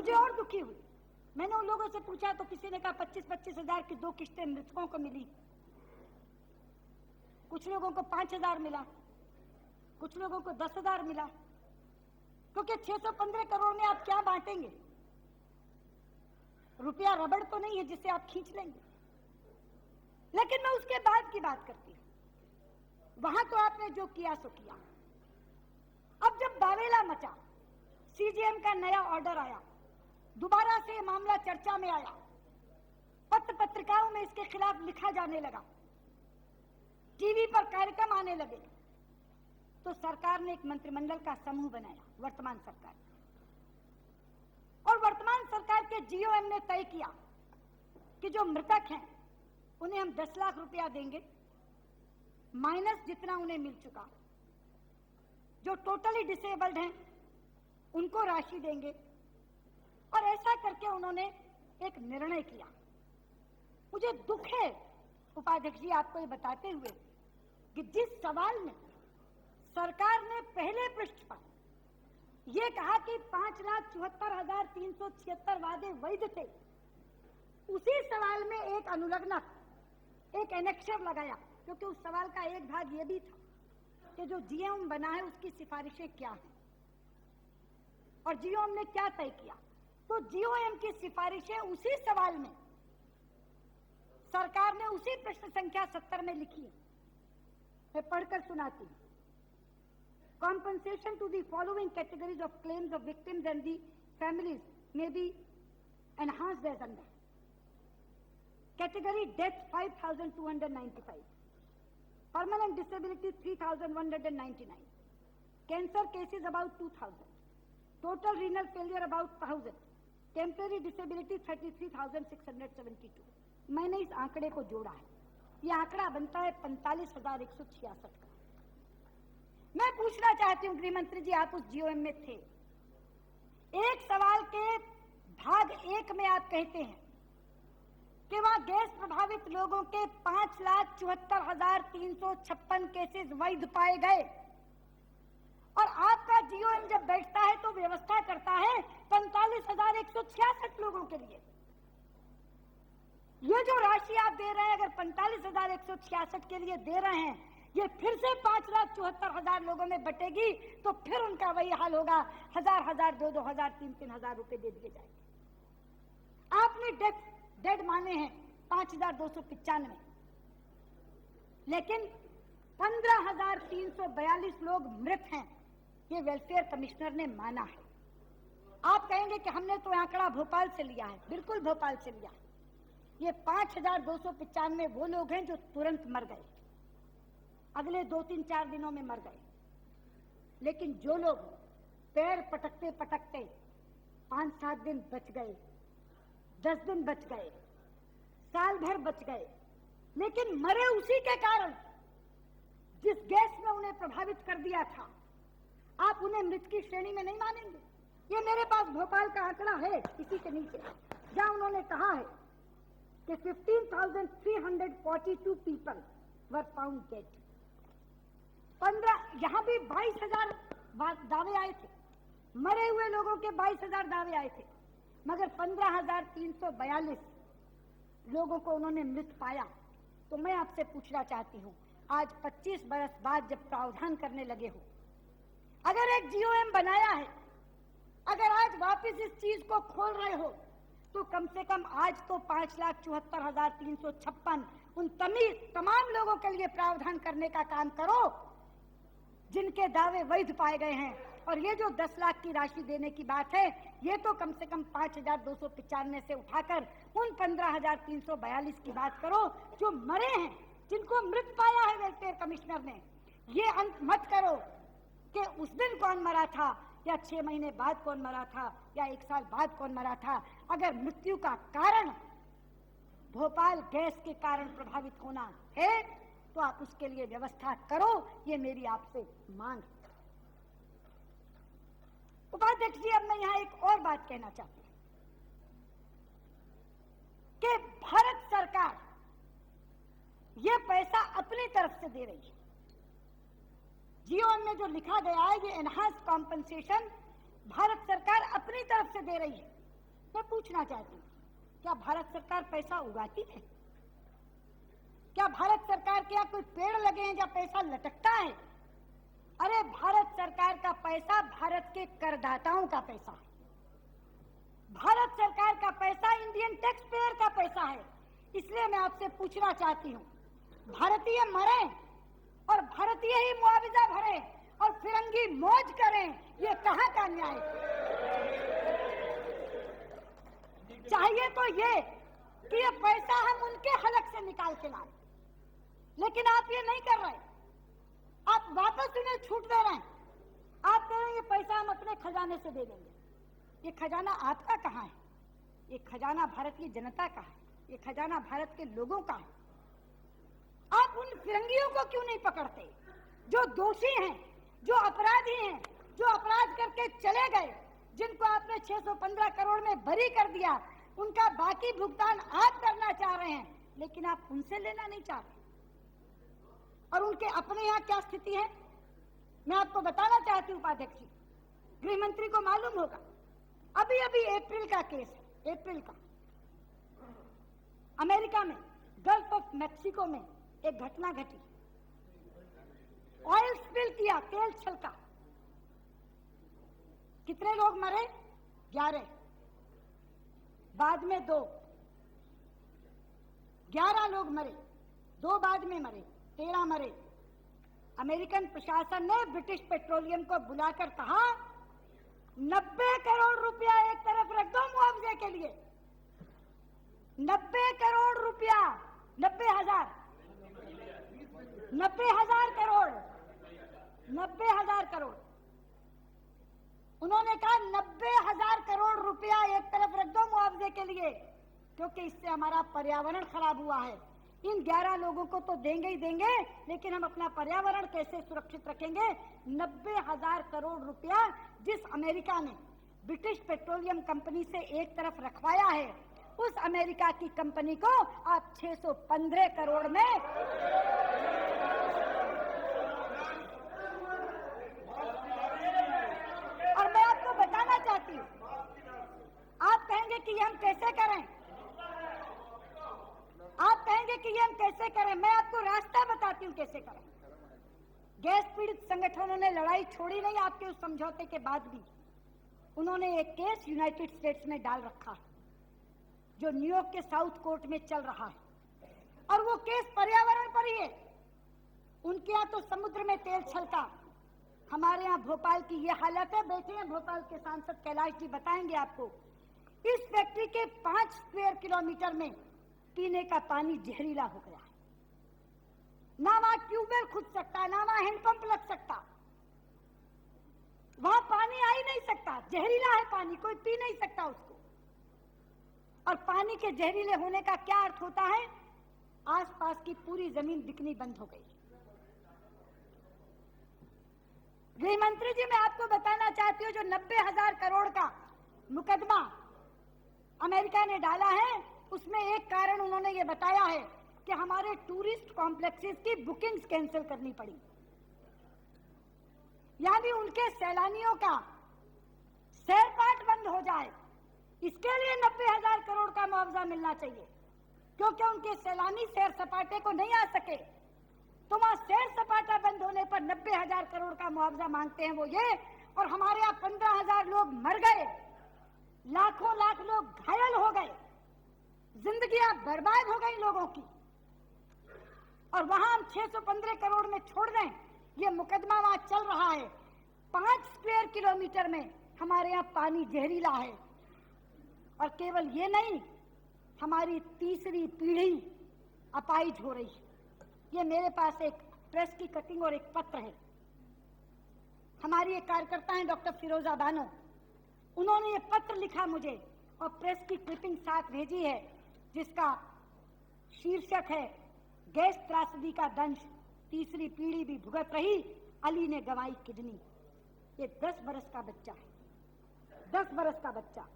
मुझे और दुखी हुई। मैंने उन लोगों से पूछा तो किसी ने कहा 25-25 हजार की 2 किस्तें मृतकों को मिली, कुछ लोगों को 5,000 मिला, कुछ लोगों को 10,000 मिला, क्योंकि 615 करोड़ में आप क्या बांटेंगे? रुपया रबड़ तो नहीं है जिसे आप खींच लेंगे। लेकिन मैं उसके बाद की बात करती हूं। वहां तो आपने जो किया सो किया। अब जब बावेला मचा, सीजीएम का नया ऑर्डर आया, दोबारा से मामला चर्चा में आया, पत्र पत्रिकाओं में इसके खिलाफ लिखा जाने लगा, टीवी पर कार्यक्रम आने लगे, तो सरकार ने एक मंत्रिमंडल का समूह बनाया, वर्तमान सरकार। और वर्तमान सरकार के जीओएम ने तय किया कि जो मृतक हैं उन्हें हम 10 लाख रुपया देंगे, माइनस जितना उन्हें मिल चुका। जो टोटली डिसेबल्ड हैं उनको राशि देंगे। और ऐसा करके उन्होंने एक निर्णय किया। मुझे दुख है उपाध्यक्ष जी आपको ये बताते हुए कि जिस सवाल में सरकार ने पहले पृष्ठ पर यह कहा कि 5,74,376 वादे वैध थे, उसी सवाल में एक अनुलग्नक, एक एनेक्सर लगाया, क्योंकि उस सवाल का एक भाग यह भी था कि जो जीओएम बना है उसकी सिफारिशें क्या हैं और जीओएम ने क्या तय किया। तो जीओएम की सिफारिशें उसी सवाल में सरकार ने उसी प्रश्न संख्या 70 में लिखी है। मैं पढ़कर सुनाती हूं। Compensation to the following categories of claims of victims and the families may be enhanced as under. Category death 5,295, permanent disability 3,199, cancer cases about 2,000, total renal failure about 1,000, temporary disability 33,672। मैंने इस आंकड़े को जोड़ा है। यह आंकड़ा बनता है 45,166 का। मैं पूछना चाहती हूं गृह मंत्री जी, आप उस जीओएम में थे। एक सवाल के भाग 1 में आप कहते हैं कि वहां गैस प्रभावित लोगों के 5,74,356 केसेस वैध पाए गए, और आपका जीओएम जब बैठता है तो व्यवस्था करता है 45,166 लोगों के लिए। ये जो राशि आप दे रहे हैं, अगर 45,166 के लिए दे रहे हैं, ये फिर से 5,74,000 लोगों में बटेगी, तो फिर उनका वही हाल होगा। 1,000, 2,000, 3,000 रुपए दे दिए जाएंगे। आपने डेड माने हैं 5,295, लेकिन 15,342 लोग मृत हैं, ये वेलफेयर कमिश्नर ने माना है। आप कहेंगे कि हमने तो आंकड़ा भोपाल से लिया है। बिल्कुल भोपाल से लिया है। ये 5,295 वो लोग हैं जो तुरंत मर गए, अगले 2-3-4 दिनों में मर गए। लेकिन जो लोग पैर पटकते पटकते 5-7 दिन बच गए, 10 दिन बच गए, साल भर बच गए, लेकिन मरे उसी के कारण जिस गैस ने उन्हें प्रभावित कर दिया था, आप उन्हें मृत की श्रेणी में नहीं मानेंगे। ये मेरे पास भोपाल का आंकड़ा है इसी के नीचे, जहां उन्होंने कहा है कि 15,342 पीपल वर फाउंड डेड। 15, यहां भी 22,000 दावे आए थे, मरे हुए लोगों के 22,000 दावे आए थे, मगर 15,342 लोगों को उन्होंने मृत पाया। तो मैं आपसे पूछना चाहती हूं, आज 25 बरस बाद जब प्रावधान करने लगे हो, अगर एक जीओएम बनाया है, अगर आज वापस इस चीज को खोल रहे हो, तो कम से कम आज तो 5,74,356 उन तमाम लोगों के लिए प्रावधान करने का काम करो जिनके दावे वैध पाए गए हैं। और ये जो 10 लाख की राशि देने की बात है, ये तो कम से कम 5,295 से उठाकर उन 15,342 की बात करो जो मरे हैं, जिनको मृत पाया है वेलफेयर कमिश्नर ने। ये अंत मत करो कि उस दिन कौन मरा था, या 6 महीने बाद कौन मरा था, या 1 साल बाद कौन मरा था। अगर मृत्यु का कारण भोपाल गैस के कारण प्रभावित होना है, तो आप उसके लिए व्यवस्था करो। ये मेरी आपसे मांग है। उपाध्यक्ष जी, अब मैं यहां एक और बात कहना चाहती हूं कि भारत सरकार ये पैसा अपनी तरफ से दे रही है। जीओएम में जो लिखा गया है, ये एनहांस कॉम्पनसेशन भारत सरकार अपनी तरफ से दे रही है। मैं पूछना चाहती हूँ, क्या भारत सरकार पैसा उगाती है? क्या भारत सरकार के यहाँ कोई पेड़ लगे हैं जहाँ पैसा लटकता है? अरे भारत सरकार का पैसा भारत के करदाताओं का पैसा है। भारत सरकार का पैसा इंडियन टैक्स पेयर का पैसा है। इसलिए मैं आपसे पूछना चाहती हूँ, भारतीय मरे और भारतीय ही मुआवजा भरे और फिरंगी मौज करें, ये कहाँ का न्याय? चाहिए तो ये कि ये पैसा हम उनके हलक से निकाल के लाए, लेकिन आप ये नहीं कर रहे। आप वापस उन्हें छूट दे रहे हैं। आप कह रहे हैं ये पैसा हम अपने खजाने से दे देंगे। ये खजाना आपका कहाँ है? ये खजाना भारतीय जनता का है, ये खजाना भारत के लोगों का है। आप उन फिरंगियों को क्यों नहीं पकड़ते जो दोषी हैं, जो अपराधी हैं, जो अपराध करके चले गए, जिनको आपने 615 करोड़ में बरी कर दिया, उनका बाकी भुगतान आप करना चाह रहे हैं, लेकिन आप उनसे लेना नहीं चाह रहे। और उनके अपने यहाँ क्या स्थिति है मैं आपको बताना चाहती हूँ उपाध्यक्ष जी। गृह मंत्री को मालूम होगा, अभी अभी अप्रैल का केस है, अप्रैल का अमेरिका में गल्फ ऑफ मैक्सिको में एक घटना घटी। ऑयल स्पिल किया, तेल छलका। कितने लोग मरे? 11, बाद में 2। 11 लोग मरे, 2 बाद में मरे, 13 मरे। अमेरिकन प्रशासन ने ब्रिटिश पेट्रोलियम को बुलाकर कहा 90 करोड़ रुपया एक तरफ रख दो मुआवजे के लिए। 90 करोड़ रुपया, 90,000 करोड़, 90,000 करोड़। उन्होंने कहा 90,000 करोड़ रुपया एक तरफ रख दो मुआवजे के लिए, क्योंकि इससे हमारा पर्यावरण खराब हुआ है। इन 11 लोगों को तो देंगे ही देंगे, लेकिन हम अपना पर्यावरण कैसे सुरक्षित रखेंगे? 90,000 करोड़ रुपया जिस अमेरिका ने ब्रिटिश पेट्रोलियम कंपनी से एक तरफ रखवाया है, उस अमेरिका की कंपनी को आप 615 करोड़ में और मैं आपको बताना चाहती हूँ, आप कहेंगे कि ये हम कैसे करें, आप कहेंगे कि ये हम कैसे करें। मैं आपको रास्ता बताती हूँ कैसे करें। गैस पीड़ित संगठनों ने लड़ाई छोड़ी नहीं। आपके उस समझौते के बाद भी उन्होंने एक केस यूनाइटेड स्टेट्स में डाल रखा है, जो न्यूयॉर्क के साउथ कोर्ट में चल रहा है, और वो केस पर्यावरण पर ही है। उनके यहाँ तो समुद्र में तेल छलका, हमारे यहाँ भोपाल की ये हालत है। बैठे हैं भोपाल के सांसद कैलाश जी, बताएंगे आपको। इस फैक्ट्री के 5 स्क्वायर किलोमीटर में पीने का पानी जहरीला हो गया है। ना वहां ट्यूबवेल खुद सकता, ना वहां हैंडपंप लग सकता, वहां पानी आ ही नहीं सकता। जहरीला है पानी, कोई पी नहीं सकता उसको। और पानी के जहरीले होने का क्या अर्थ होता है? आसपास की पूरी जमीन बिकनी बंद हो गई। गृह मंत्री जी, मैं आपको बताना चाहती हूँ, जो 90,000 करोड़ का मुकदमा अमेरिका ने डाला है, उसमें एक कारण उन्होंने ये बताया है कि हमारे टूरिस्ट कॉम्प्लेक्सेस की बुकिंग्स कैंसिल करनी पड़ी, यानी उनके सैलानियों का सैरपाट बंद हो जाए। इसके लिए 90,000 करोड़ का मुआवजा मिलना चाहिए, क्योंकि उनके सैलानी सैर सपाटे को नहीं आ सके। तो वहां सैर सपाटा बंद होने पर 90,000 करोड़ का मुआवजा मांगते हैं वो ये। और हमारे यहाँ 15,000 लोग मर गए, लाखों लाख लोग घायल हो गए, जिंदगियां बर्बाद हो गई लोगों की, और वहां हम 615 करोड़ में छोड़ दें। ये मुकदमा वहां चल रहा है। 5 स्क्वायर किलोमीटर में हमारे यहाँ पानी जहरीला है। और केवल ये नहीं, हमारी तीसरी पीढ़ी अपाहिज हो रही है। ये मेरे पास एक प्रेस की कटिंग और एक पत्र है। हमारी एक कार्यकर्ता है डॉक्टर फिरोजा बानो, उन्होंने ये पत्र लिखा मुझे और प्रेस की क्लिपिंग साथ भेजी है, जिसका शीर्षक है गैस त्रासदी का दंश, तीसरी पीढ़ी भी भुगत रही, अली ने गंवाई किडनी। ये 10 बरस का बच्चा है, 10 बरस का बच्चा,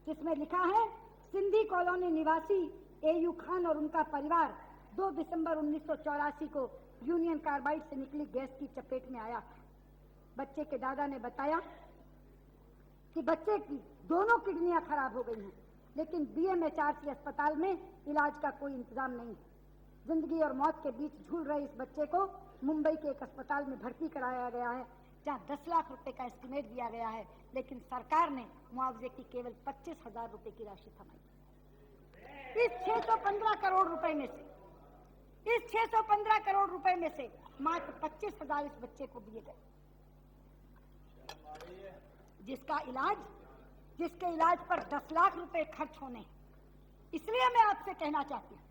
जिसमें लिखा है सिंधी कॉलोनी निवासी एयू खान और उनका परिवार 2 दिसंबर 1984 को यूनियन कार्बाइड से निकली गैस की चपेट में आया। बच्चे के दादा ने बताया कि बच्चे की दोनों किडनियां खराब हो गई हैं, लेकिन BMHRC अस्पताल में इलाज का कोई इंतजाम नहीं है। जिंदगी और मौत के बीच झूल रहे इस बच्चे को मुंबई के एक अस्पताल में भर्ती कराया गया है, जहां 10 लाख रुपए का एस्टिमेट दिया गया है, लेकिन सरकार ने मुआवजे की केवल 25,000 रुपए की राशि थमाई। इस 615 करोड़ रुपए में से मात्र 25,000 इस बच्चे को दिए गए, जिसके इलाज पर 10 लाख रुपए खर्च होने हैं। इसलिए मैं आपसे कहना चाहती हूँ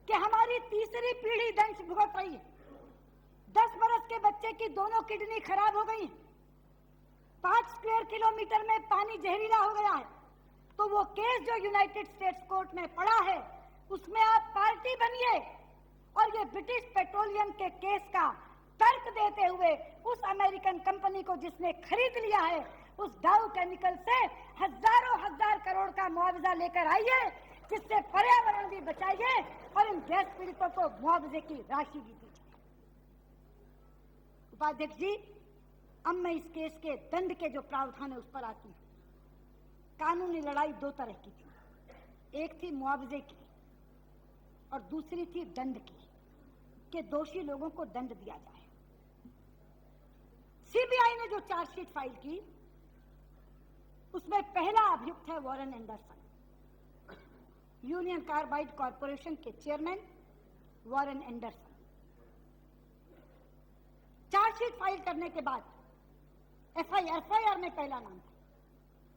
कि हमारी तीसरी पीढ़ी दंश भुगत रही है। 10 बरस के बच्चे की दोनों किडनी खराब हो गई है, 5 स्क्वायर किलोमीटर में पानी जहरीला हो गया है। तो वो केस जो यूनाइटेड स्टेट्स कोर्ट में पड़ा है, उसमें आप पार्टी बनिए और ये ब्रिटिश पेट्रोलियम के केस का तर्क देते हुए उस अमेरिकन कंपनी को जिसने खरीद लिया है, उस डाउ केमिकल से हजारों हजार करोड़ का मुआवजा लेकर आइए, जिससे पर्यावरण भी बचाइए और इन गैस पीड़ितों को मुआवजे की राशि भी दीजिए। उपाध्यक्ष जी, अब मैं इस केस के दंड के जो प्रावधान है उस पर आती हूँ। कानूनी लड़ाई दो तरह की थी, एक थी मुआवजे की और दूसरी थी दंड की, कि दोषी लोगों को दंड दिया जाए। सीबीआई ने जो चार्जशीट फाइल की, उसमें पहला अभियुक्त है Warren Anderson, Union Carbide Corporation के chairman Warren Anderson. Chargesheet file करने के बाद एफआईआर में पहला नाम था।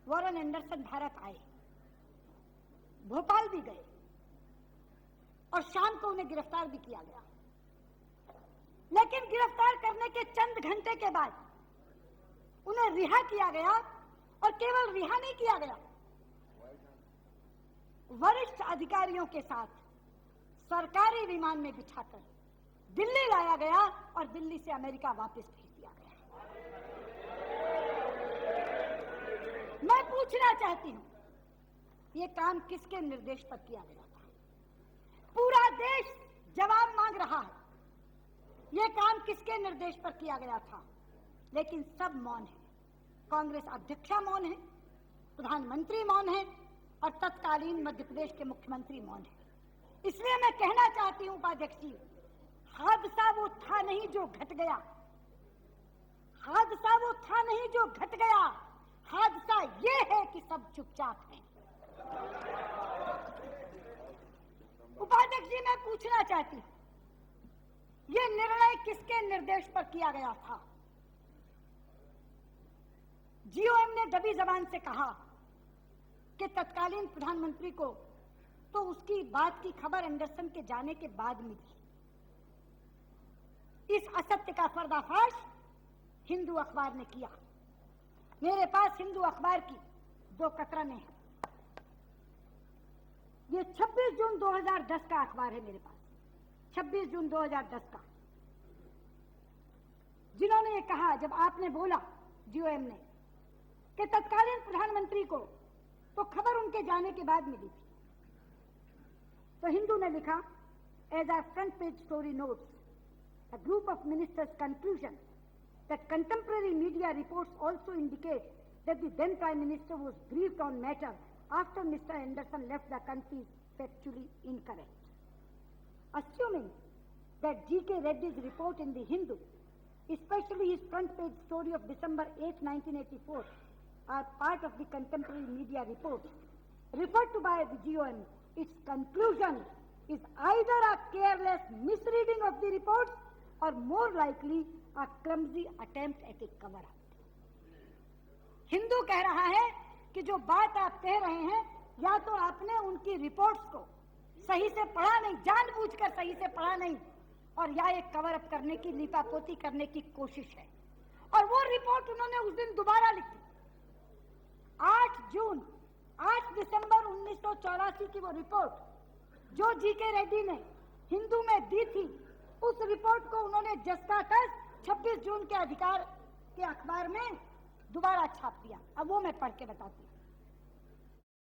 वॉरेन एंडरसन भारत आए, भोपाल भी गए और शाम को उन्हें गिरफ्तार भी किया गया। लेकिन गिरफ्तार करने के चंद घंटे के बाद उन्हें रिहा किया गया, और केवल रिहा नहीं किया गया, वरिष्ठ अधिकारियों के साथ सरकारी विमान में बिठाकर दिल्ली लाया गया और दिल्ली से अमेरिका वापस भेज दिया गया। मैं पूछना चाहती हूं, ये काम किसके निर्देश पर किया गया था? पूरा देश जवाब मांग रहा है, ये काम किसके निर्देश पर किया गया था? लेकिन सब मौन है। कांग्रेस अध्यक्षा मौन है, प्रधानमंत्री मौन है और तत्कालीन मध्य प्रदेश के मुख्यमंत्री मौन है। इसलिए मैं कहना चाहती हूं उपाध्यक्ष जी, हादसा वो था नहीं जो घट गया, हादसा वो था नहीं जो घट गया, हादसा ये है कि सब चुपचाप हैं। उपाध्यक्ष जी, मैं पूछना चाहती हूं, ये निर्णय किसके निर्देश पर किया गया था? जीओएम ने दबी जबान से कहा कि तत्कालीन प्रधानमंत्री को तो उसकी बात की खबर एंडरसन के जाने के बाद मिली। इस असत्य का पर्दाफाश हिंदू अखबार ने किया। मेरे पास हिंदू अखबार की 2 कतरनें हैं। ये 26 जून 2010 का अखबार है मेरे पास, 26 जून 2010 का, जिन्होंने ये कहा, जब आपने बोला जीओएम ने कि तत्कालीन प्रधानमंत्री को तो खबर उनके जाने के बाद मिली थी, तो हिंदू ने लिखा, as our front page story notes, a group of ministers' conclusion that contemporary media reports also indicate that the then Prime Minister was briefed on matter after Mr. Anderson left the country is factually incorrect. Assuming that G.K. Reddy's report in the Hindu, especially his front page story of December 8, 1984, are part of the contemporary media reports referred to by the GOM, its conclusion is either a careless misreading of the reports or more likely a clumsy attempt at a cover-up. Hindu कह रहा है कि जो बात आप कह रहे हैं, या तो आपने उनकी रिपोर्ट्स को सही से पढ़ा नहीं, जानबूझकर सही से पढ़ा नहीं, और या एक कवर अप करने की, लीपापोती करने की कोशिश है। और वो रिपोर्ट उन्होंने उस दिन दोबारा लिखी, 8 दिसंबर 1984 की वो रिपोर्ट जो जीके रेड्डी ने हिंदू में दी थी, उस रिपोर्ट को उन्होंने जस्ता तस 26 जून के अधिकार के अखबार में दोबारा छाप दिया। अब वो मैं पढ़ के बताती हूँ।